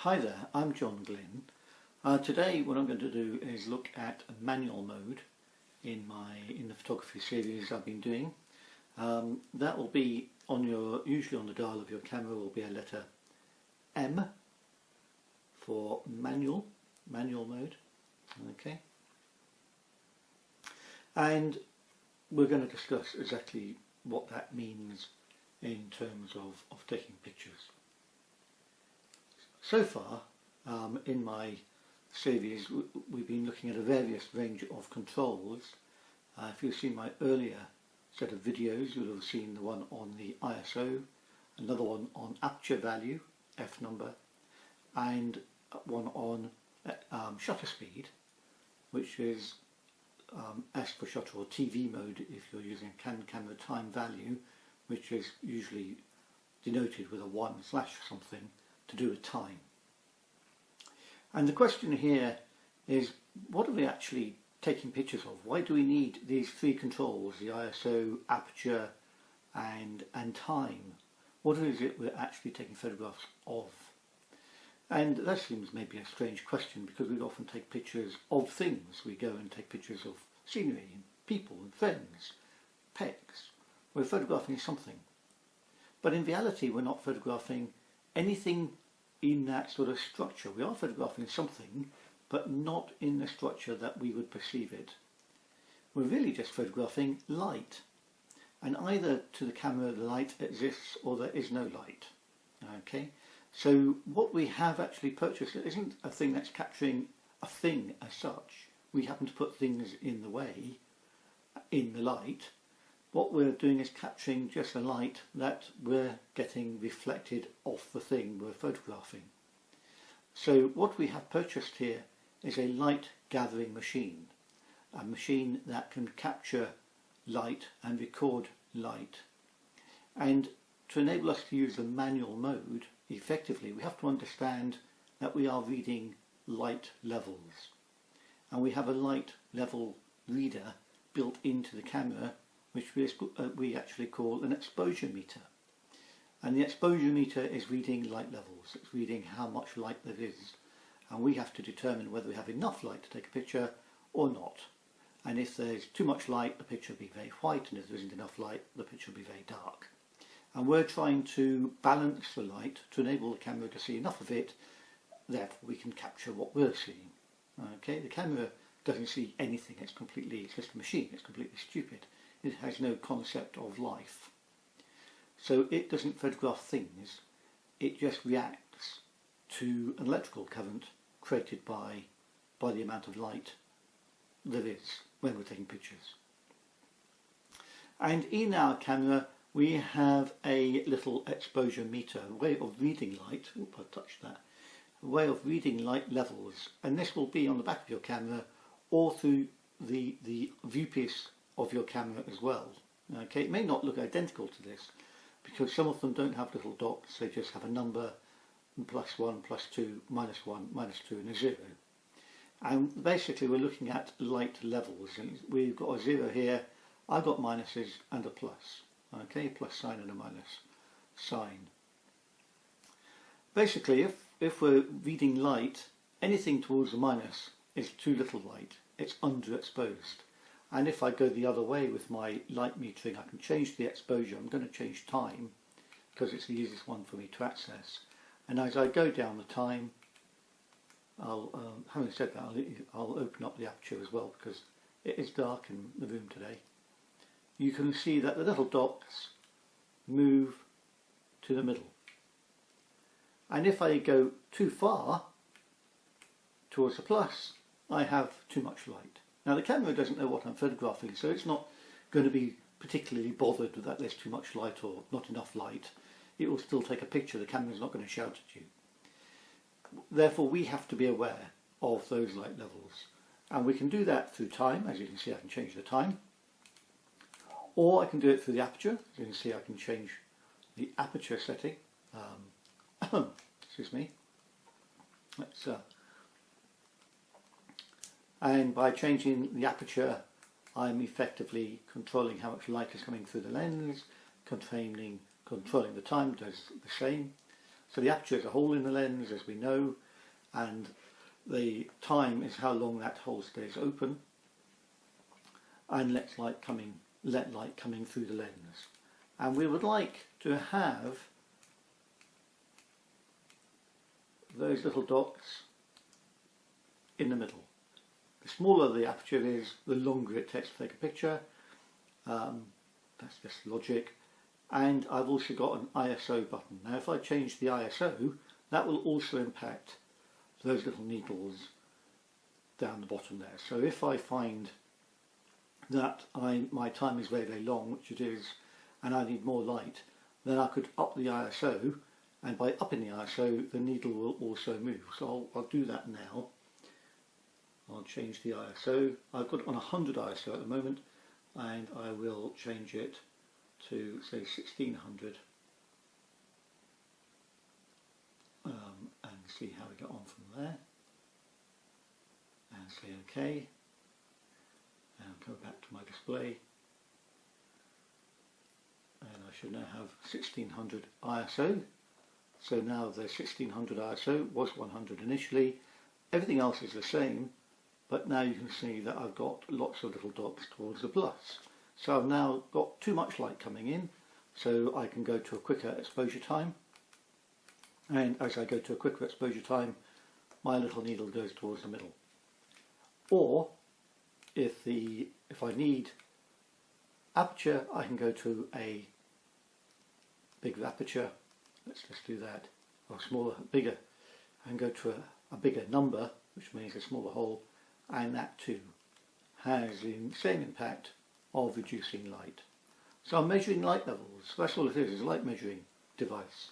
Hi there, I'm John Glynn. Today what I'm going to do is look at manual mode in the photography series I've been doing. That will be usually on the dial of your camera will be a letter M for manual mode. Okay. And we're going to discuss exactly what that means in terms of taking pictures. So far, in my series, we've been looking at a various range of controls. If you've seen my earlier set of videos, you'll have seen the one on the ISO, another one on aperture value, F number, and one on shutter speed, which is S for shutter or TV mode if you're using Canon camera time value, which is usually denoted with a 1/ something to do with time. And the question here is, what are we actually taking pictures of? Why do we need these three controls, the ISO, aperture and time? What is it we're actually taking photographs of? And that seems maybe a strange question, because we often take pictures of things. We go and take pictures of scenery and people and friends, pets. We're photographing something. But in reality we're not photographing anything in that sort of structure. We are photographing something, but not in the structure that we would perceive it. We're really just photographing light, and either to the camera the light exists or there is no light. Okay, so what we have actually purchased isn't a thing that's capturing a thing as such. We happen to put things in the way, in the light. What we're doing is capturing just a light that we're getting reflected off the thing we're photographing. So what we have purchased here is a light gathering machine, a machine that can capture light and record light. And to enable us to use the manual mode effectively, we have to understand that we are reading light levels. And we have a light level reader built into the camera, which we actually call an exposure meter. And the exposure meter is reading light levels. It's reading how much light there is. And we have to determine whether we have enough light to take a picture or not. And if there's too much light, the picture will be very white, and if there isn't enough light, the picture will be very dark. And we're trying to balance the light to enable the camera to see enough of it, therefore we can capture what we're seeing. Okay, the camera doesn't see anything. It's just a machine. It's completely stupid. It has no concept of life. So it doesn't photograph things, it just reacts to an electrical current created by the amount of light there is when we're taking pictures. And in our camera we have a little exposure meter, a way of reading light. Oop, I touched that. A way of reading light levels, and this will be on the back of your camera or through the viewpiece of your camera as well. Okay, it may not look identical to this because some of them don't have little dots, they just have a number, +1, +2, -1, -2 and a 0. And basically we're looking at light levels, and we've got a 0 here, I've got minuses and a plus. Okay, plus sign and a minus sign. Basically if we're reading light, anything towards the minus is too little light, it's underexposed. And if I go the other way with my light metering, I can change the exposure. I'm going to change time because it's the easiest one for me to access. And as I go down the time, having said that, I'll open up the aperture as well because it is dark in the room today. You can see that the little dots move to the middle. And if I go too far towards the plus, I have too much light. Now the camera doesn't know what I'm photographing, so it's not going to be particularly bothered that there's too much light or not enough light. It will still take a picture, the camera's not going to shout at you. Therefore we have to be aware of those light levels. And we can do that through time. As you can see, I can change the time. Or I can do it through the aperture. As you can see, I can change the aperture setting. Excuse me. And by changing the aperture, I'm effectively controlling how much light is coming through the lens, controlling the time does the same. So the aperture is a hole in the lens, as we know, and the time is how long that hole stays open, and let light coming through the lens. And we would like to have those little dots in the middle. The smaller the aperture is, the longer it takes to take a picture. That's just logic. And I've also got an ISO button. Now if I change the ISO, that will also impact those little needles down the bottom there. So if I find that my time is very, very long, which it is, and I need more light, then I could up the ISO, and by upping the ISO, the needle will also move. So I'll do that now. I'll change the ISO. I've got it on 100 ISO at the moment, and I will change it to say 1600 and see how we get on from there, and say OK, and go back to my display, and I should now have 1600 ISO. So now the 1600 ISO was 100 initially. Everything else is the same, but now you can see that I've got lots of little dots towards the plus. So I've now got too much light coming in, so I can go to a quicker exposure time. And as I go to a quicker exposure time, my little needle goes towards the middle. Or if I need aperture, I can go to a bigger aperture. Let's just do that, or smaller, bigger, and go to a bigger number, which means a smaller hole, and that too has the same impact of reducing light. So I'm measuring light levels. That's all it is a light measuring device.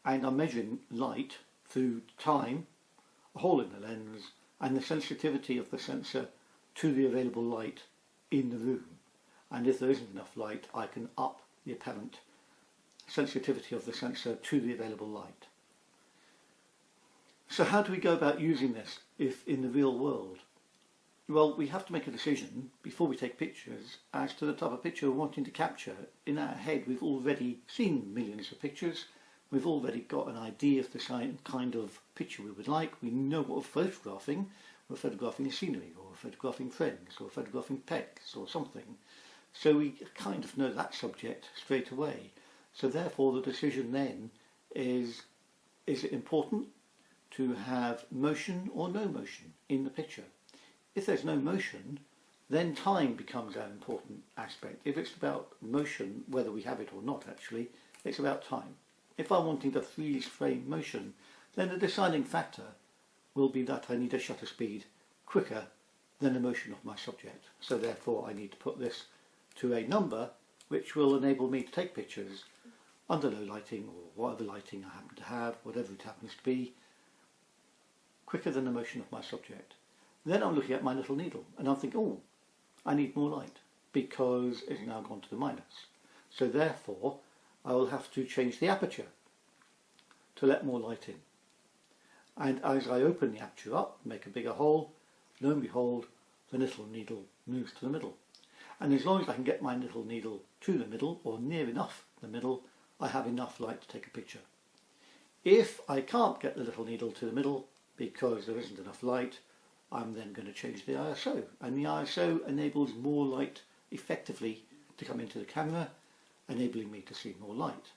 And I'm measuring light through time, a hole in the lens, and the sensitivity of the sensor to the available light in the room. And if there isn't enough light, I can up the apparent sensitivity of the sensor to the available light. So how do we go about using this if in the real world? Well, we have to make a decision before we take pictures as to the type of picture we're wanting to capture. In our head, we've already seen millions of pictures. We've already got an idea of the kind of picture we would like. We know what we're photographing. We're photographing scenery, or we're photographing friends, or we're photographing pets, or something. So we kind of know that subject straight away. So therefore the decision then is it important to have motion or no motion in the picture? If there's no motion, then time becomes an important aspect. If it's about motion, whether we have it or not actually, it's about time. If I'm wanting to freeze frame motion, then the deciding factor will be that I need a shutter speed quicker than the motion of my subject. So therefore I need to put this to a number which will enable me to take pictures under low lighting, or whatever lighting I happen to have, whatever it happens to be, quicker than the motion of my subject. Then I'm looking at my little needle and I'm thinking, oh, I need more light because it's now gone to the minus. So therefore I will have to change the aperture to let more light in. And as I open the aperture up, make a bigger hole, lo and behold, the little needle moves to the middle. And as long as I can get my little needle to the middle, or near enough the middle, I have enough light to take a picture. If I can't get the little needle to the middle because there isn't enough light, I'm then going to change the ISO. And the ISO enables more light effectively to come into the camera, enabling me to see more light.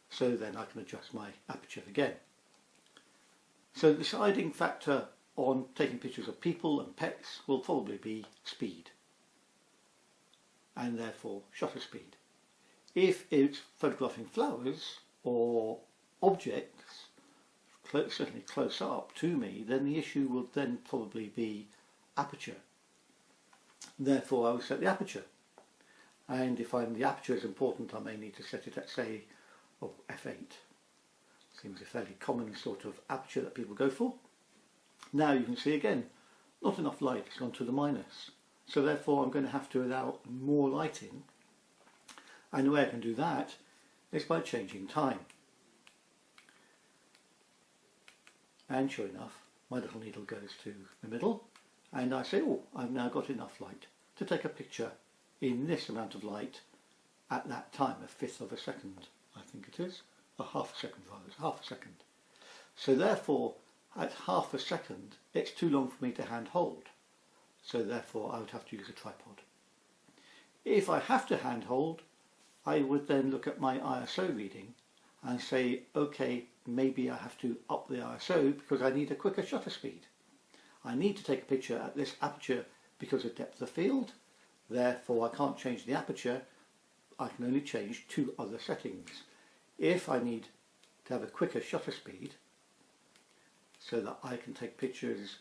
So then I can adjust my aperture again. So the deciding factor on taking pictures of people and pets will probably be speed, and therefore shutter speed. If it's photographing flowers or objects, certainly close up to me, then the issue will then probably be aperture. Therefore I will set the aperture. And if the aperture is important, I may need to set it at, say, f8. Seems a fairly common sort of aperture that people go for. Now you can see again, not enough light, it's gone to the minus. So therefore I'm going to have to allow more light in. And the way I can do that is by changing time. And sure enough, my little needle goes to the middle, and I say, oh, I've now got enough light to take a picture in this amount of light at that time, a fifth of a second, I think it is. a half a second rather, it's half a second. So therefore, at half a second, it's too long for me to hand hold. So therefore, I would have to use a tripod. If I have to hand hold, I would then look at my ISO reading and say, okay, maybe I have to up the ISO because I need a quicker shutter speed. I need to take a picture at this aperture because of depth of field. Therefore, I can't change the aperture. I can only change two other settings. If I need to have a quicker shutter speed so that I can take pictures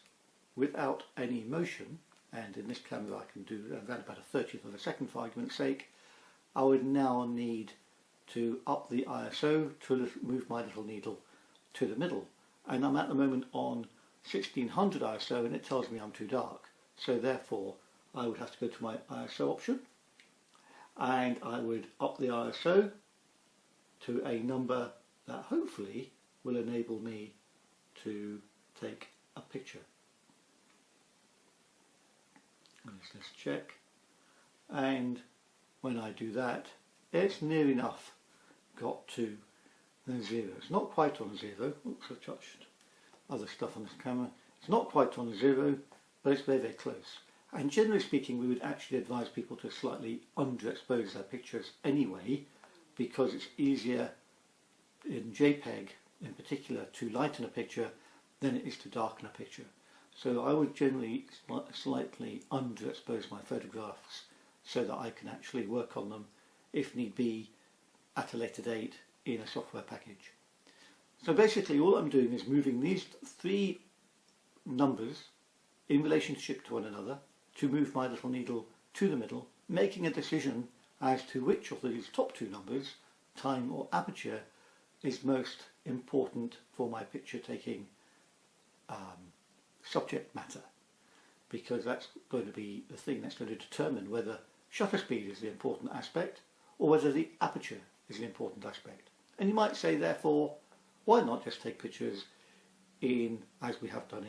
without any motion, and in this camera I can do around about a 30th of a second for argument's sake, I would now need to up the ISO to move my little needle to the middle. And I'm at the moment on 1600 ISO and it tells me I'm too dark. So therefore I would have to go to my ISO option and I would up the ISO to a number that hopefully will enable me to take a picture. Let's just check, and when I do that, it's near enough got to the zero. It's not quite on zero. Oops, I've touched other stuff on this camera. It's not quite on zero, but it's very, very close. And generally speaking, we would actually advise people to slightly underexpose their pictures anyway, because it's easier in JPEG in particular to lighten a picture than it is to darken a picture. So I would generally slightly underexpose my photographs so that I can actually work on them, if need be, at a later date in a software package. So basically all I'm doing is moving these three numbers in relationship to one another to move my little needle to the middle, making a decision as to which of these top two numbers, time or aperture, is most important for my picture taking subject matter, because that's going to be the thing that's going to determine whether shutter speed is the important aspect or whether the aperture is the important aspect. And you might say, therefore, why not just take pictures in, as we have done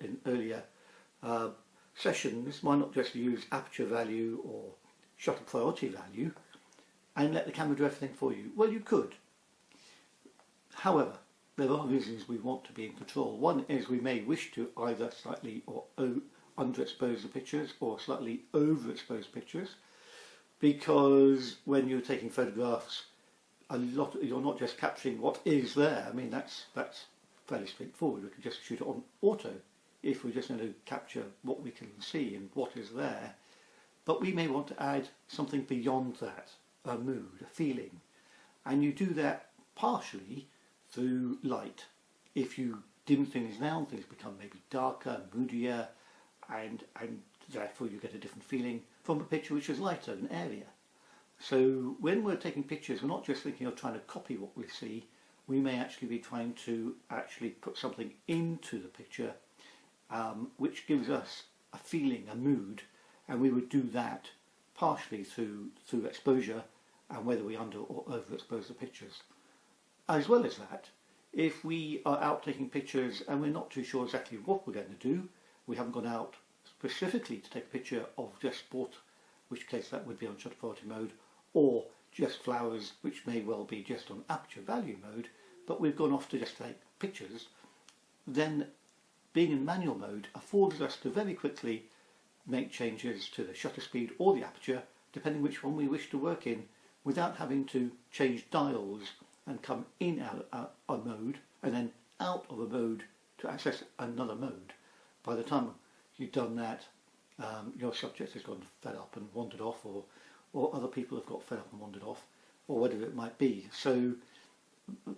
in earlier sessions, why not just use aperture value or shutter priority value and let the camera do everything for you? Well, you could. However, there are reasons we want to be in control. One is we may wish to either slightly or underexpose the pictures or slightly overexpose pictures, because when you're taking photographs, you're not just capturing what is there. I mean, that's fairly straightforward. We can just shoot it on auto if we're just going to capture what we can see and what is there. But we may want to add something beyond that, a mood, a feeling, and you do that partially through light. If you dim things down, things become maybe darker, moodier, and therefore you get a different feeling from a picture which is lighter and airier. So when we're taking pictures, we're not just thinking of trying to copy what we see. We may actually be trying to actually put something into the picture which gives us a feeling, a mood, and we would do that partially through exposure and whether we under or overexpose the pictures. As well as that, if we are out taking pictures and we're not too sure exactly what we're going to do, we haven't gone out specifically to take a picture of just sport, in which case that would be on shutter priority mode, or just flowers, which may well be just on aperture value mode, but we've gone off to just take pictures, then being in manual mode affords us to very quickly make changes to the shutter speed or the aperture, depending which one we wish to work in, without having to change dials and come in out a mode and then out of a mode to access another mode. By the time you've done that, your subject has gone fed up and wandered off, or other people have got fed up and wandered off, or whatever it might be. So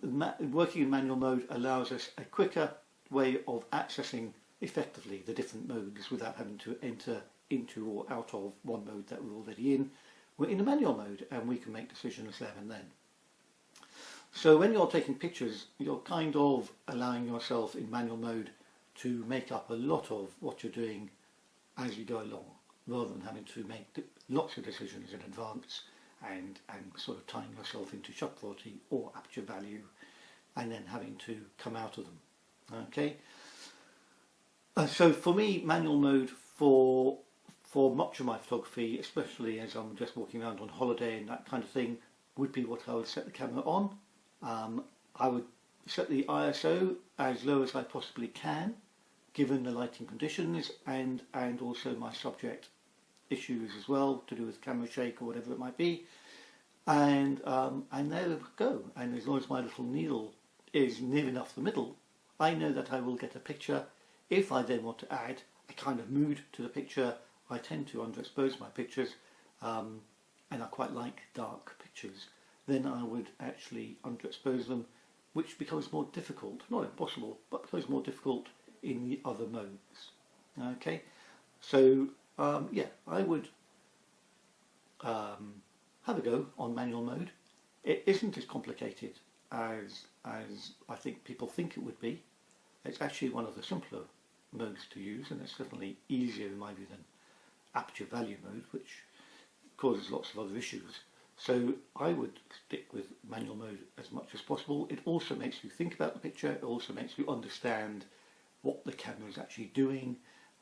working in manual mode allows us a quicker way of accessing effectively the different modes without having to enter into or out of one mode that we're already in. We're in a manual mode and we can make decisions there and then. So when you're taking pictures, you're kind of allowing yourself in manual mode to make up a lot of what you're doing as you go along, rather than having to make lots of decisions in advance and sort of tying yourself into shutter priority or aperture value and then having to come out of them. Okay. So for me, manual mode for much of my photography, especially as I'm just walking around on holiday and that kind of thing, would be what I would set the camera on. I would set the ISO as low as I possibly can, given the lighting conditions and also my subject issues as well, to do with camera shake or whatever it might be. And there we go. And as long as my little needle is near enough the middle, I know that I will get a picture. If I then want to add a kind of mood to the picture, I tend to underexpose my pictures, and I quite like dark pictures. Then I would actually underexpose them, which becomes more difficult, not impossible, but becomes more difficult in the other modes. Okay, so yeah, I would have a go on manual mode. It isn't as complicated as I think people think it would be. It's actually one of the simpler modes to use, and it's certainly easier in my view than aperture value mode, which causes lots of other issues. So I would stick with manual mode as much as possible. It also makes you think about the picture. It also makes you understand what the camera is actually doing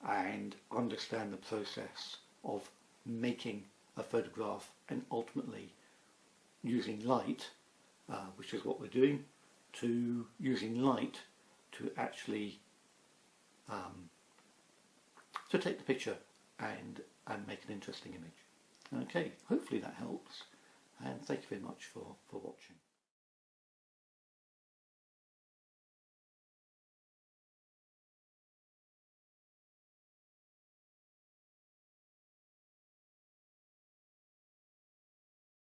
and understand the process of making a photograph and ultimately using light, which is what we're doing, to using light to actually to take the picture and make an interesting image. Okay, hopefully that helps, and thank you very much for watching.